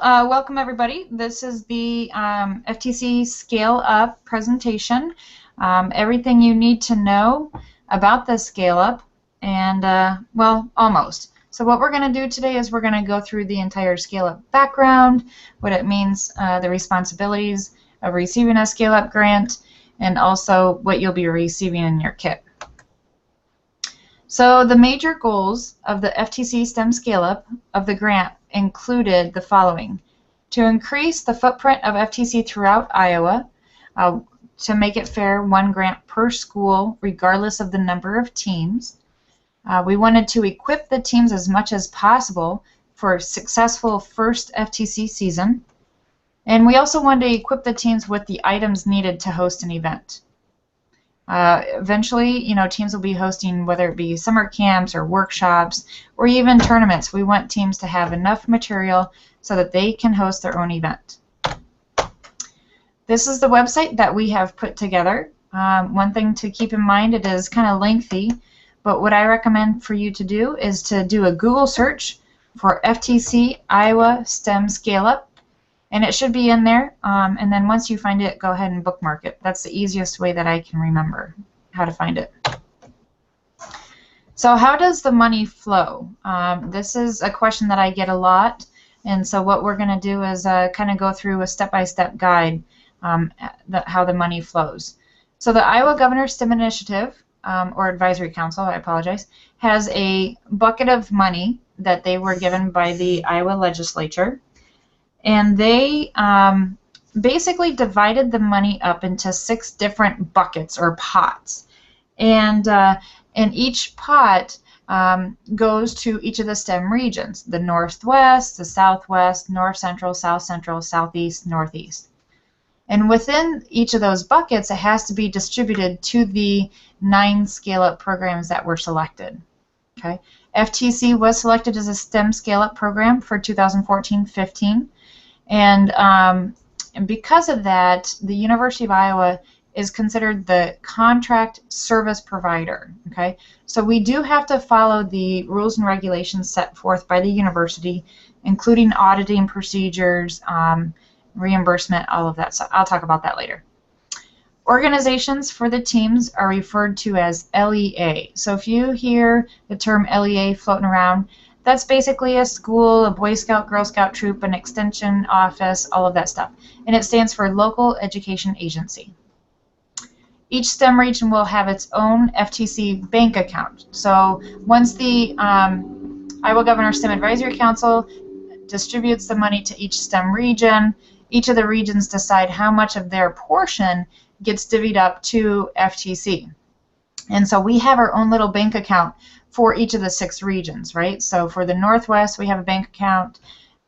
Welcome everybody. This is the FTC Scale-Up presentation. Everything you need to know about the Scale-Up and, well, almost. So what we're going to do today is we're going to go through the entire Scale-Up background, what it means, the responsibilities of receiving a Scale-Up grant, and also what you'll be receiving in your kit. So the major goals of the FTC STEM Scale-Up of the grant included the following: to increase the footprint of FTC throughout Iowa, to make it fair, one grant per school regardless of the number of teams. We wanted to equip the teams as much as possible for a successful first FTC season, and we also wanted to equip the teams with the items needed to host an event. Eventually, teams will be hosting, whether it be summer camps or workshops or even tournaments. We want teams to have enough material so that they can host their own event. This is the website that we have put together. One thing to keep in mind, it is kind of lengthy, but what I recommend for you to do is to do a Google search for FTC Iowa STEM Scale-Up. And it should be in there, and then once you find it, go ahead and bookmark it. That's the easiest way that I can remember how to find it. So how does the money flow? This is a question that I get a lot, and so what we're going to do is kind of go through a step-by-step guide how the money flows. So the Iowa Governor STEM Initiative, or Advisory Council, I apologize, has a bucket of money that they were given by the Iowa legislature. And they basically divided the money up into 6 different buckets or pots. And each pot goes to each of the STEM regions: the Northwest, the Southwest, North Central, South Central, Southeast, Northeast. And within each of those buckets, it has to be distributed to the 9 Scale-Up programs that were selected. Okay? FTC was selected as a STEM Scale-Up program for 2014-15. And because of that, the University of Iowa is considered the contract service provider. Okay, so we do have to follow the rules and regulations set forth by the university, including auditing procedures, reimbursement, all of that. So I'll talk about that later. Organizations for the teams are referred to as LEA. So if you hear the term LEA floating around, that's basically a school, a Boy Scout, Girl Scout troop, an extension office, all of that stuff. And it stands for Local Education Agency. Each STEM region will have its own FTC bank account. So once the Iowa Governor STEM Advisory Council distributes the money to each STEM region, each of the regions decide how much of their portion gets divvied up to FTC. And so we have our own little bank account for each of the 6 regions, right? So for the Northwest, we have a bank account,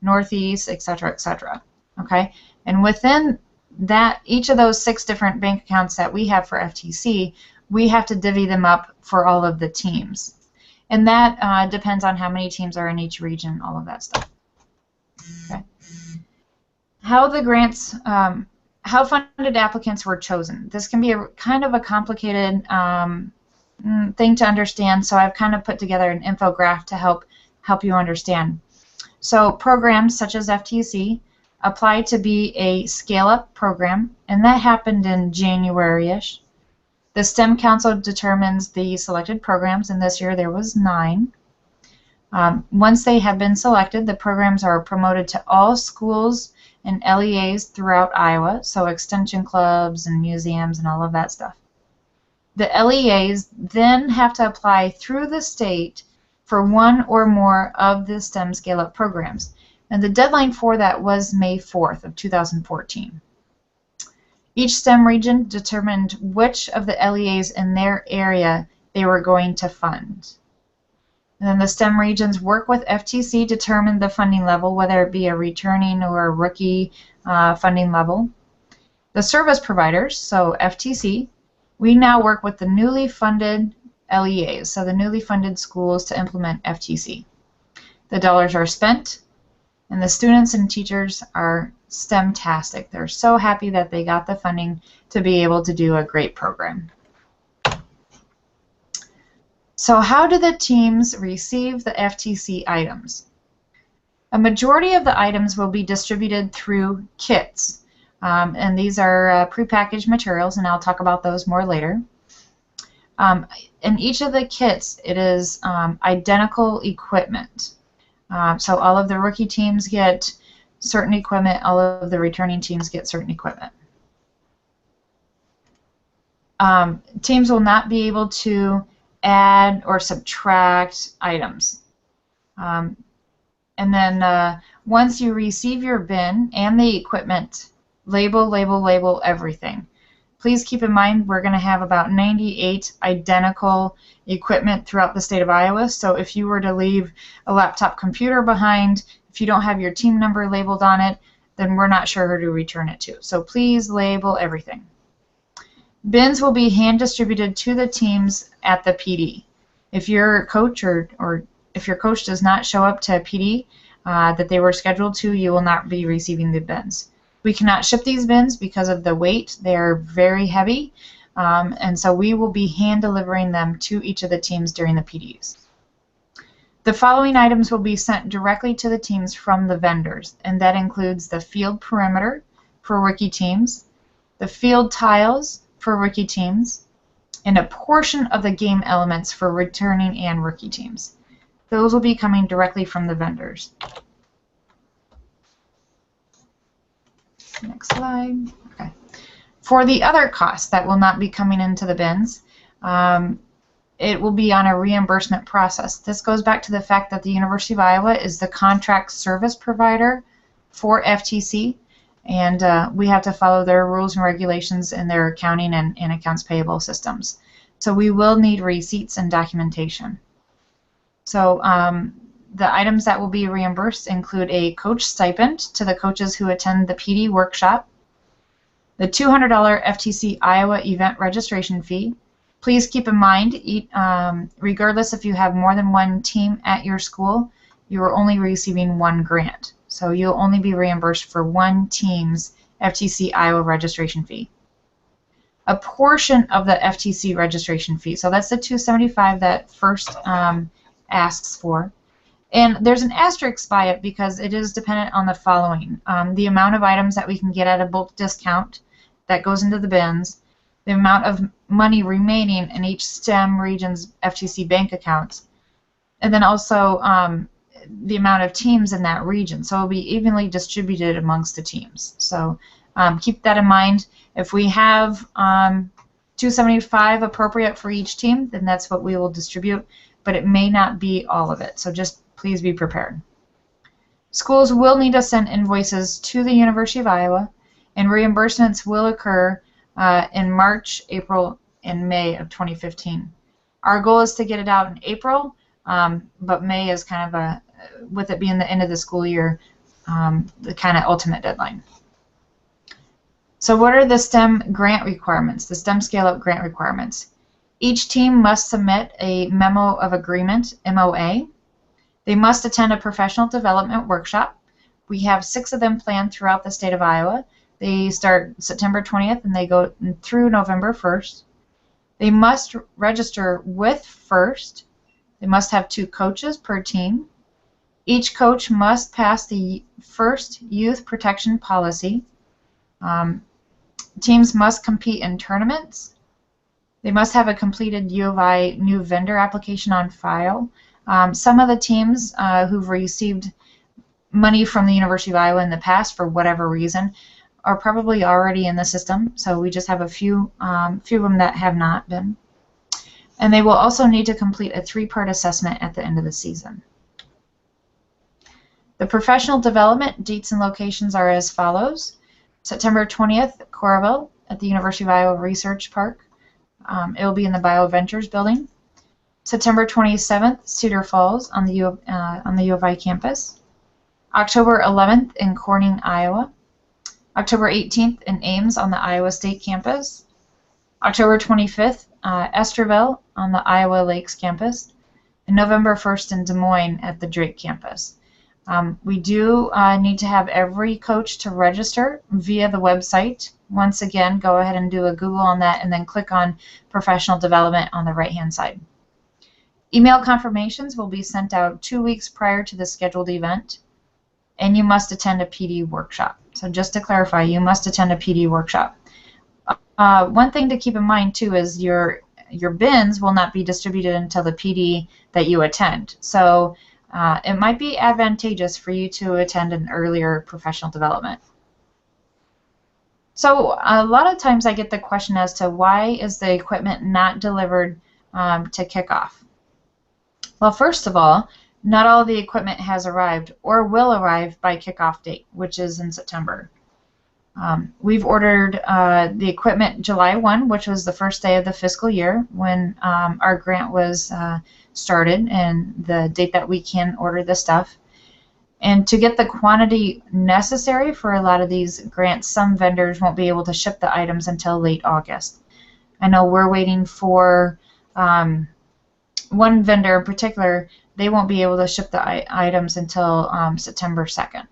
Northeast, etc., etc. Okay? And within that, each of those 6 different bank accounts that we have for FTC, we have to divvy them up for all of the teams. And that depends on how many teams are in each region, all of that stuff. Okay? How the grants, how funded applicants were chosen. This can be a kind of a complicated thing to understand, so I've kind of put together an infographic to help you understand. So programs such as FTC apply to be a scale-up program, and that happened in January-ish. The STEM Council determines the selected programs, and this year there was 9. Once they have been selected, the programs are promoted to all schools and LEAs throughout Iowa, so extension clubs and museums and all of that stuff. The LEAs then have to apply through the state for one or more of the STEM Scale-Up programs. And the deadline for that was May 4th of 2014. Each STEM region determined which of the LEAs in their area they were going to fund. And then the STEM regions work with FTC, determine the funding level, whether it be a returning or a rookie funding level. The service providers, so FTC, we now work with the newly funded LEAs, so the newly funded schools, to implement FTC. The dollars are spent, and the students and teachers are STEM-tastic. They're so happy that they got the funding to be able to do a great program. So how do the teams receive the FTC items? A majority of the items will be distributed through kits, and these are prepackaged materials, and I'll talk about those more later. In each of the kits, it is identical equipment. So all of the rookie teams get certain equipment, all of the returning teams get certain equipment. Teams will not be able to add or subtract items. And then once you receive your bin and the equipment, label everything. Please keep in mind we're going to have about 98 identical equipment throughout the state of Iowa. So if you were to leave a laptop computer behind, if you don't have your team number labeled on it, then we're not sure who to return it to. So please label everything. Bins will be hand distributed to the teams at the PD. If your coach or if your coach does not show up to PD that they were scheduled to, you will not be receiving the bins. We cannot ship these bins because of the weight. They are very heavy, and so we will be hand delivering them to each of the teams during the PDs. The following items will be sent directly to the teams from the vendors, and that includes the field perimeter for rookie teams, the field tiles for rookie teams, and a portion of the game elements for returning and rookie teams. Those will be coming directly from the vendors. Next slide. Okay. For the other costs that will not be coming into the bins, it will be on a reimbursement process. This goes back to the fact that the University of Iowa is the contract service provider for FTC, and we have to follow their rules and regulations in their accounting and accounts payable systems. So we will need receipts and documentation. So the items that will be reimbursed include a coach stipend to the coaches who attend the PD workshop, the $200 FTC Iowa event registration fee. Please keep in mind, regardless if you have more than one team at your school, you are only receiving one grant. So you'll only be reimbursed for one team's FTC Iowa registration fee. A portion of the FTC registration fee, so that's the $275 that first asks for. And there's an asterisk by it because it is dependent on the following. The amount of items that we can get at a bulk discount that goes into the bins, the amount of money remaining in each STEM region's FTC bank accounts, and then also the amount of teams in that region. So it'll be evenly distributed amongst the teams. So keep that in mind. If we have $275 appropriate for each team, then that's what we will distribute, but it may not be all of it. So just please be prepared. Schools will need to send invoices to the University of Iowa, and reimbursements will occur in March, April, and May of 2015. Our goal is to get it out in April, but May is kind of with it being the end of the school year, the kind of ultimate deadline. So what are the STEM grant requirements, the STEM Scale-Up grant requirements? Each team must submit a memo of agreement, MOA. They must attend a professional development workshop. We have 6 of them planned throughout the state of Iowa. They start September 20th and they go through November 1st. They must register with FIRST. They must have 2 coaches per team. Each coach must pass the FIRST Youth Protection Policy. Teams must compete in tournaments. They must have a completed U of I new vendor application on file. Some of the teams who've received money from the University of Iowa in the past for whatever reason are probably already in the system, so we just have a few of them that have not been. And they will also need to complete a 3-part assessment at the end of the season. The professional development dates and locations are as follows. September 20th, Coralville at the University of Iowa Research Park. It will be in the BioVentures building. September 27th, Cedar Falls on the U of I campus. October 11th in Corning, Iowa. October 18th in Ames on the Iowa State campus. October 25th, Esterville on the Iowa Lakes campus. And November 1st in Des Moines at the Drake campus. We do need to have every coach to register via the website. Once again, go ahead and do a Google on that and then click on Professional Development on the right-hand side. Email confirmations will be sent out 2 weeks prior to the scheduled event. and you must attend a PD workshop. So just to clarify, you must attend a PD workshop. One thing to keep in mind too is your bins will not be distributed until the PD that you attend. So it might be advantageous for you to attend an earlier professional development. So a lot of times I get the question as to why is the equipment not delivered to kickoff? Well, first of all, not all the equipment has arrived or will arrive by kickoff date, which is in September. We've ordered the equipment July 1, which was the first day of the fiscal year when our grant was started and the date that we can order the stuff. And to get the quantity necessary for a lot of these grants, some vendors won't be able to ship the items until late August. I know we're waiting for one vendor in particular. They won't be able to ship the items until September 2nd.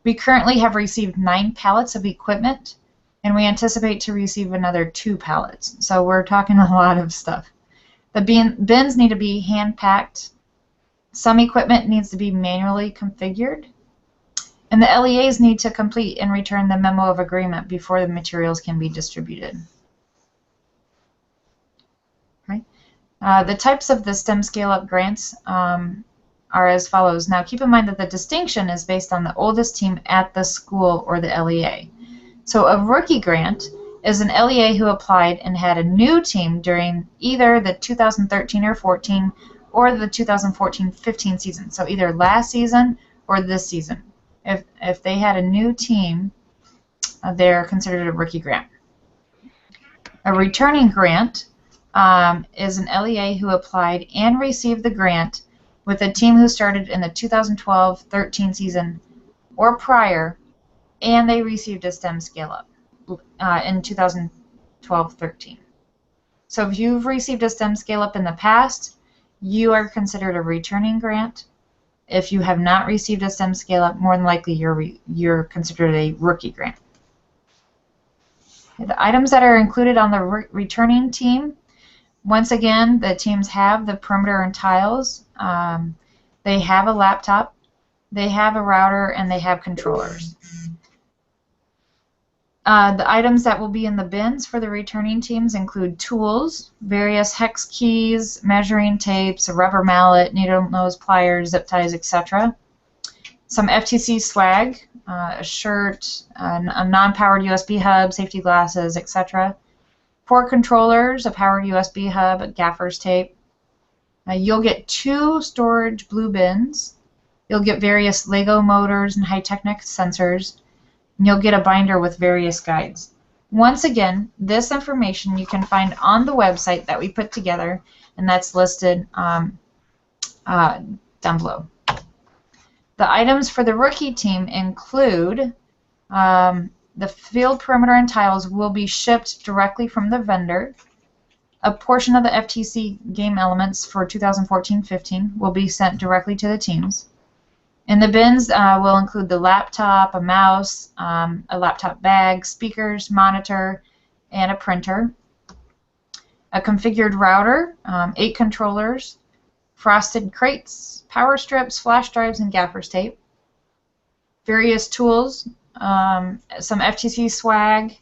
We currently have received 9 pallets of equipment, and we anticipate to receive another 2 pallets. So we're talking a lot of stuff. The bins need to be hand-packed. Some equipment needs to be manually configured, and the LEAs need to complete and return the memo of agreement before the materials can be distributed. Okay. The types of the STEM Scale-Up grants are as follows. Now keep in mind that the distinction is based on the oldest team at the school or the LEA. So a rookie grant is an LEA who applied and had a new team during either the 2013 or 14 or the 2014-15 season. So either last season or this season. If they had a new team, they're considered a rookie grant. A returning grant is an LEA who applied and received the grant with a team who started in the 2012-13 season or prior, and they received a STEM Scale-Up in 2012-13. So if you've received a STEM Scale-Up in the past, you are considered a returning grant. If you have not received a STEM Scale-Up, more than likely you're considered a rookie grant. Okay, the items that are included on the returning team, once again, the teams have the perimeter and tiles. They have a laptop, they have a router, and they have controllers. The items that will be in the bins for the returning teams include tools, various hex keys, measuring tapes, a rubber mallet, needle nose pliers, zip ties, etc. Some FTC swag, a shirt, a non-powered USB hub, safety glasses, etc. 4 controllers, a powered USB hub, a gaffer's tape. You'll get 2 storage blue bins. You'll get various Lego motors and high-technic sensors. And you'll get a binder with various guides. Once again, this information you can find on the website that we put together, and that's listed down below. The items for the rookie team include the field perimeter and tiles will be shipped directly from the vendor. A portion of the FTC game elements for 2014-15 will be sent directly to the teams. And the bins will include the laptop, a mouse, a laptop bag, speakers, monitor, and a printer. A configured router, 8 controllers, frosted crates, power strips, flash drives, and gaffer's tape. Various tools, some FTC swag.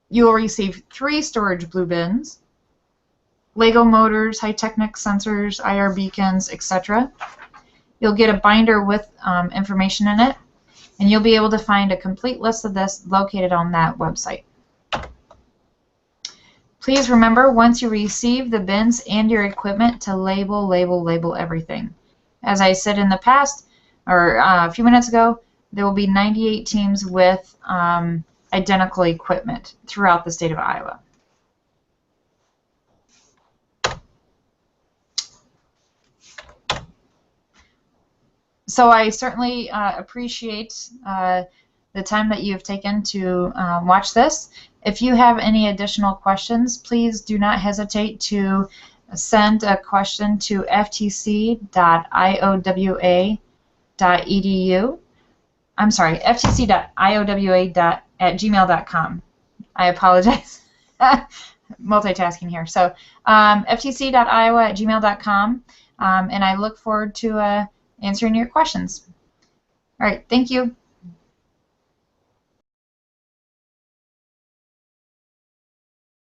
You will receive 3 storage blue bins, Lego motors, high-technic sensors, IR beacons, etc. You'll get a binder with information in it, and you'll be able to find a complete list of this located on that website. Please remember, once you receive the bins and your equipment, to label everything. As I said in the past, or a few minutes ago, there will be 98 teams with identical equipment throughout the state of Iowa. So I certainly appreciate the time that you've taken to watch this. If you have any additional questions, please do not hesitate to send a question to ftc.iowa.edu. I'm sorry, ftc.iowa@gmail.com. I apologize. Multitasking here. So ftc.iowa@gmail.com, and I look forward to answering your questions. All right, thank you.